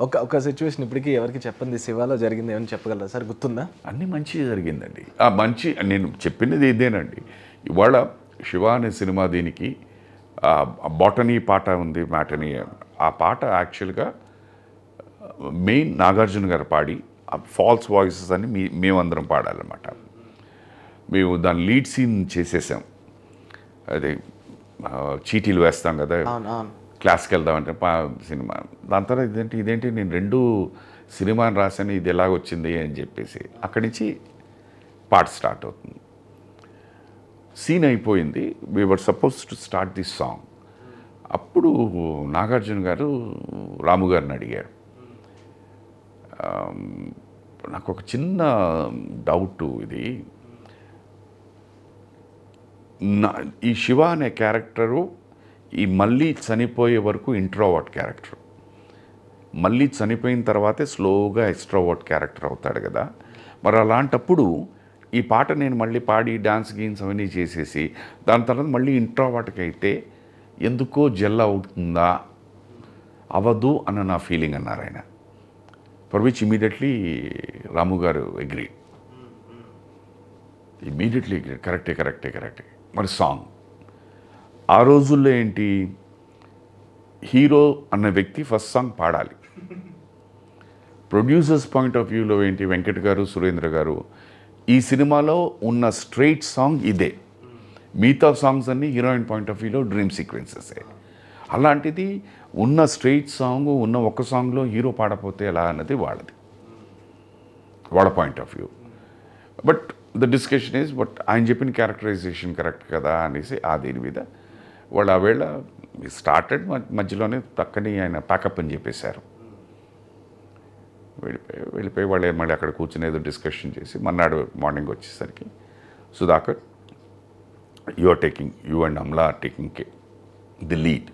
ఒక సిచ్యువేషన్ ఇప్పటికీ ఎవరికి చెప్పండి శివాలో జరిగింది ఏమని చెప్పగలరా సార్? గుర్తుందా? అన్నీ మంచిగా జరిగిందండి. ఆ మంచి నేను చెప్పినది ఇదేనండి. ఇవాళ శివ అనే సినిమా దీనికి బాటనీ పాట ఉంది, మ్యాటనీ. ఆ పాట యాక్చువల్గా మెయిన్ నాగార్జున గారు పాడి ఫాల్స్ వాయిసెస్ అని మేమందరం పాడాలన్నమాట. మేము దాని లీడ్ సీన్ చేసేసాం. అదే చీటీలు వేస్తాం కదా, క్లాస్కి వెళ్దామంటే సినిమా. దాని తర్వాత ఇదేంటి నేను 2 సినిమాని రాశాను, ఇది ఎలాగొచ్చింది అని చెప్పేసి అక్కడి నుంచి పాట స్టార్ట్ అవుతుంది. సీన్ అయిపోయింది. We were suppose to start this song. అప్పుడు నాగార్జున గారు రాము గారిని అడిగారు, నాకు ఒక చిన్న డౌటు, ఇది ఈ శివ అనే క్యారెక్టరు ఈ మళ్ళీ చనిపోయే వరకు ఇంట్రోవర్ట్ క్యారెక్టర్, మళ్ళీ చనిపోయిన తర్వాతే స్లోగా ఎక్స్ట్రోవర్ట్ క్యారెక్టర్ అవుతాడు కదా, మరి అలాంటప్పుడు ఈ పాట నేను మళ్ళీ పాడి డాన్స్ గీన్స్ అవన్నీ చేసేసి దాని తర్వాత మళ్ళీ ఇంట్రోవర్ట్కి అయితే ఎందుకో జెల్ అవుతుందా అవదు అన్న నా ఫీలింగ్ అన్నారు ఆయన. ఫర్ విచ్ ఇమీడియట్లీ రాము గారు అగ్రీ, ఇమీడియట్లీ అగ్రీ, కరెక్టే. మరి సాంగ్ ఆ రోజుల్లో ఏంటి, హీరో అన్న వ్యక్తి ఫస్ట్ సాంగ్ పాడాలి. ప్రొడ్యూసర్స్ పాయింట్ ఆఫ్ వ్యూలో ఏంటి, వెంకట్ గారు, సురేంద్ర గారు, ఈ సినిమాలో ఉన్న స్ట్రైట్ సాంగ్ ఇదే, మిగతా సాంగ్స్ అన్నీ హీరోయిన్ పాయింట్ ఆఫ్ వ్యూలో డ్రీమ్ సీక్వెన్సెసే. అలాంటిది ఉన్న స్ట్రైట్ సాంగ్ ఉన్న ఒక సాంగ్లో హీరో పాడపోతే ఎలా అన్నది వాళ్ళ point of view. But the discussion is, but ఆయన చెప్పిన క్యారెక్టరైజేషన్ కరెక్ట్ కదా అనేసి దీని మీద వాళ్ళు ఆ వేళ స్టార్టెడ్ మధ్యలోనే పక్కనే ఆయన ప్యాకప్ అని చెప్పేశారు. వెళ్ళిపోయి వాళ్ళు మళ్ళీ అక్కడ కూర్చుని ఏదో డిస్కషన్ చేసి మన్నాడు మార్నింగ్ వచ్చేసరికి, Sudhakar, you and Amala are taking the lead,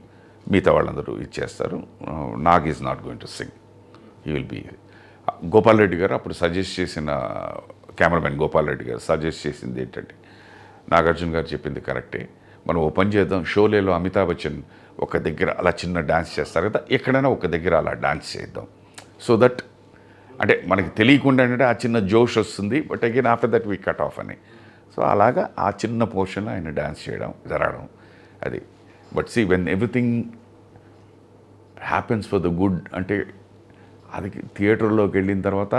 మిగతా వాళ్ళందరూ ఇచ్చేస్తారు, Nag is not going to sing, he will be. Gopal Reddy గారు అప్పుడు సజెస్ట్ చేసిన, కెమెరామెన్ గోపాల్ రెడ్డి గారు సజెస్ట్ చేసింది ఏంటంటే, నాగార్జున గారు చెప్పింది కరెక్టే, మనం ఓ పని చేద్దాం, షోలేలో అమితాబ్ బచ్చన్ ఒక దగ్గర అలా చిన్న డాన్స్ చేస్తారు కదా, ఎక్కడైనా ఒక దగ్గర అలా డాన్స్ చేద్దాం, సో దట్ అంటే మనకి తెలియకుండా అంటే ఆ చిన్న జోష్ వస్తుంది, but again after that we cut off అని. సో అలాగా ఆ చిన్న పోర్షన్లో ఆయన డాన్స్ చేయడం జరగడం అది. But see when everything happens for the good అంటే అది థియేటర్లోకి వెళ్ళిన తర్వాత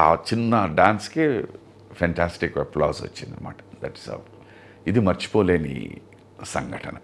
ఆ చిన్న డాన్స్కే ఫెంటాస్టిక్ అప్లాజ్ వచ్చిందన్నమాట. దట్స్ ఇది మర్చిపోలేని సంఘటన.